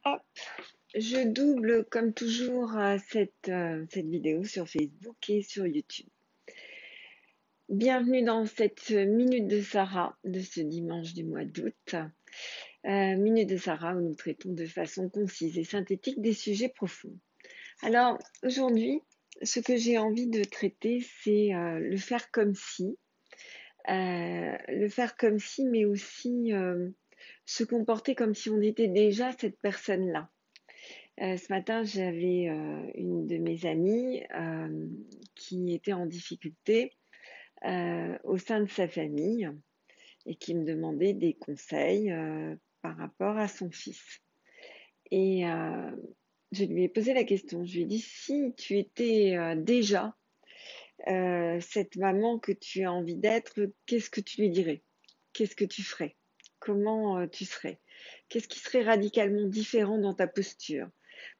Hop, je double comme toujours cette vidéo sur Facebook et sur YouTube. Bienvenue dans cette Minute de Sarah de ce dimanche du mois d'août. Minute de Sarah où nous traitons de façon concise et synthétique des sujets profonds. Alors aujourd'hui, ce que j'ai envie de traiter, c'est le faire comme si. Le faire comme si, mais aussi se comporter comme si on était déjà cette personne-là. Ce matin, j'avais une de mes amies qui était en difficulté au sein de sa famille et qui me demandait des conseils par rapport à son fils. Et je lui ai posé la question, je lui ai dit, si tu étais déjà cette maman que tu as envie d'être, qu'est-ce que tu lui dirais? Qu'est-ce que tu ferais? Comment tu serais? Qu'est-ce qui serait radicalement différent dans ta posture?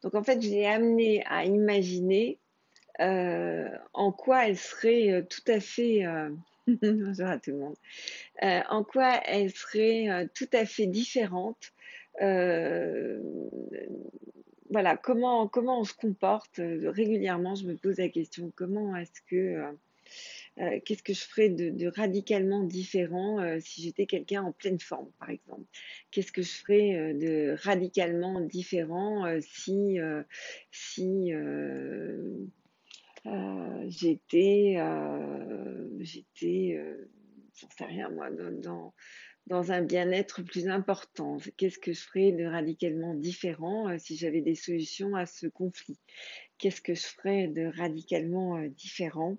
Donc en fait, je l'ai amenée à imaginer en quoi elle serait tout à fait bonjour à tout le monde. En quoi elle serait tout à fait différente. Euh, voilà, comment on se comporte régulièrement. Je me pose la question comment est-ce que qu'est-ce que je ferais de radicalement différent si j'étais quelqu'un en pleine forme, par exemple? Qu'est-ce que je ferais de radicalement différent si j'en sais rien moi, dans un bien-être plus important. Qu'est-ce que je ferais de radicalement différent si j'avais des solutions à ce conflit? Qu'est-ce que je ferais de radicalement différent?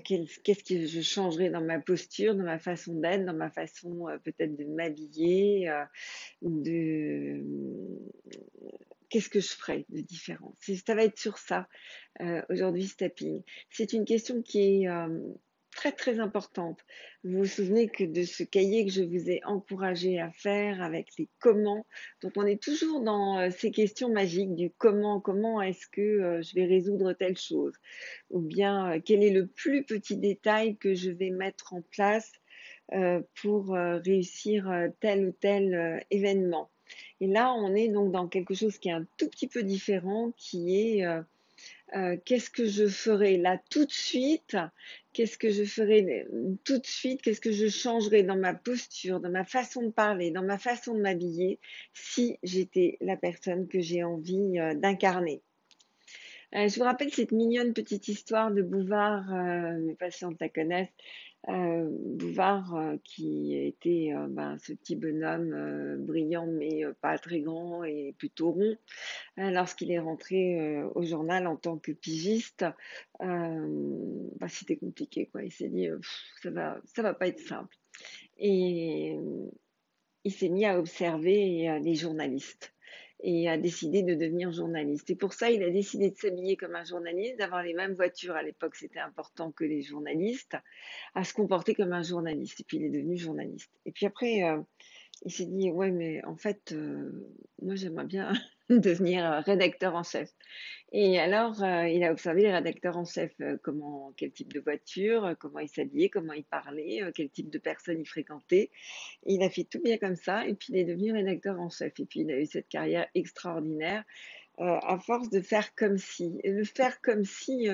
Qu'est-ce que je changerais dans ma posture, dans ma façon d'être, dans ma façon peut-être de m'habiller, de qu'est-ce que je ferais de différent? Ça va être sur ça aujourd'hui, ce tapping. C'est une question qui est très très importante. Vous vous souvenez que de ce cahier que je vous ai encouragé à faire avec les comment, donc on est toujours dans ces questions magiques du comment est-ce que je vais résoudre telle chose, ou bien quel est le plus petit détail que je vais mettre en place pour réussir tel ou tel événement. Et là, on est donc dans quelque chose qui est un tout petit peu différent, qui est qu'est-ce que je ferais là tout de suite? Qu'est-ce que je ferais tout de suite? Qu'est-ce que je changerais dans ma posture, dans ma façon de parler, dans ma façon de m'habiller si j'étais la personne que j'ai envie d'incarner? Je vous rappelle cette mignonne petite histoire de Bouvard, mes patientes la connaissent, Bouvard qui était ce petit bonhomme brillant mais pas très grand et plutôt rond. Lorsqu'il est rentré au journal en tant que pigiste, c'était compliqué, quoi. Il s'est dit, ça va pas être simple. Et il s'est mis à observer les journalistes et a décidé de devenir journaliste. Et pour ça, il a décidé de s'habiller comme un journaliste, d'avoir les mêmes voitures. À l'époque, c'était important que les journalistes, à se comporter comme un journaliste. Et puis, il est devenu journaliste. Et puis après, il s'est dit, ouais, mais en fait, moi, j'aimerais bien devenir rédacteur en chef. Et alors, il a observé les rédacteurs en chef, quel type de voiture, comment ils s'habillaient, comment ils parlaient, quel type de personnes ils fréquentaient. Et il a fait tout bien comme ça, et puis il est devenu rédacteur en chef. Et puis il a eu cette carrière extraordinaire à force de faire comme si. Et le faire comme si,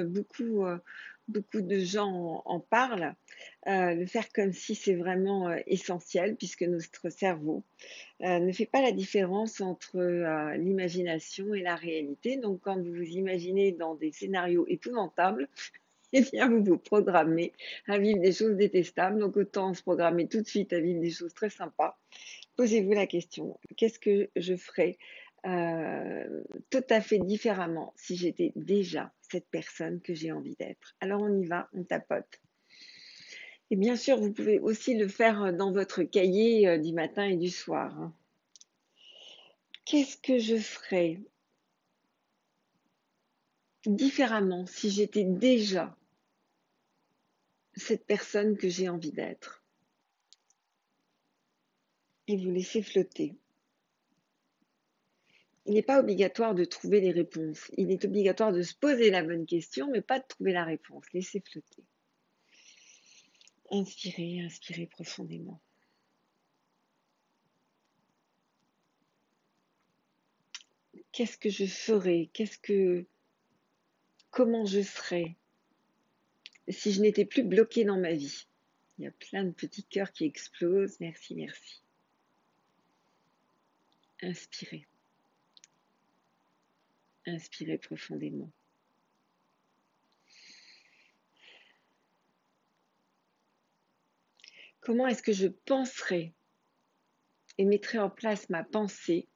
beaucoup de gens en parlent. Le faire comme si, c'est vraiment essentiel, puisque notre cerveau ne fait pas la différence entre l'imagination et la réalité. Donc, quand vous vous imaginez dans des scénarios épouvantables, eh bien, vous vous programmez à vivre des choses détestables. Donc, autant se programmer tout de suite à vivre des choses très sympas. Posez-vous la question, qu'est-ce que je ferais tout à fait différemment si j'étais déjà cette personne que j'ai envie d'être? Alors, on y va, on tapote. Et bien sûr, vous pouvez aussi le faire dans votre cahier du matin et du soir, hein. Qu'est-ce que je ferais différemment si j'étais déjà cette personne que j'ai envie d'être? Et vous laissez flotter. Il n'est pas obligatoire de trouver les réponses. Il est obligatoire de se poser la bonne question, mais pas de trouver la réponse. Laissez flotter. Inspirez, inspirez profondément. qu'est-ce que je ferais? Comment je serais si je n'étais plus bloquée dans ma vie? Il y a plein de petits cœurs qui explosent. Merci, merci. Inspirez. Inspirez profondément. Comment est-ce que je penserais et mettrais en place ma pensée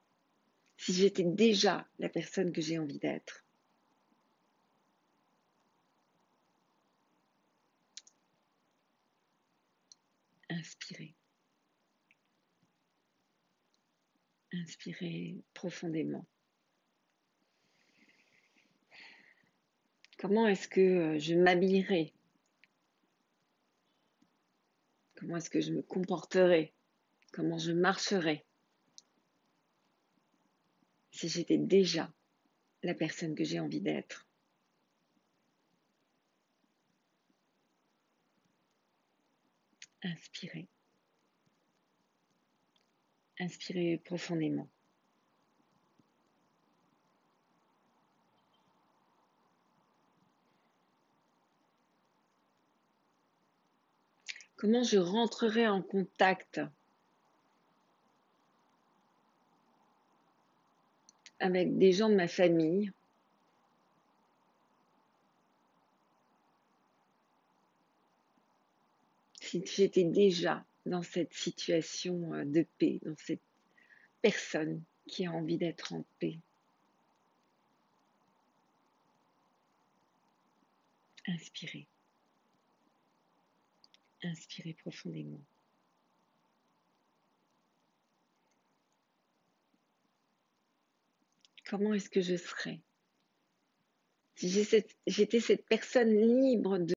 si j'étais déjà la personne que j'ai envie d'être? Inspirez. Inspirez profondément. Comment est-ce que je m'habillerais? Comment est-ce que je me comporterais? Comment je marcherais si j'étais déjà la personne que j'ai envie d'être? Inspirez. Inspirez profondément. Comment je rentrerai en contact avec des gens de ma famille si j'étais déjà dans cette situation de paix, dans cette personne qui a envie d'être en paix? Inspirez. Inspirez profondément. Comment est-ce que je serais si j'étais cette personne libre de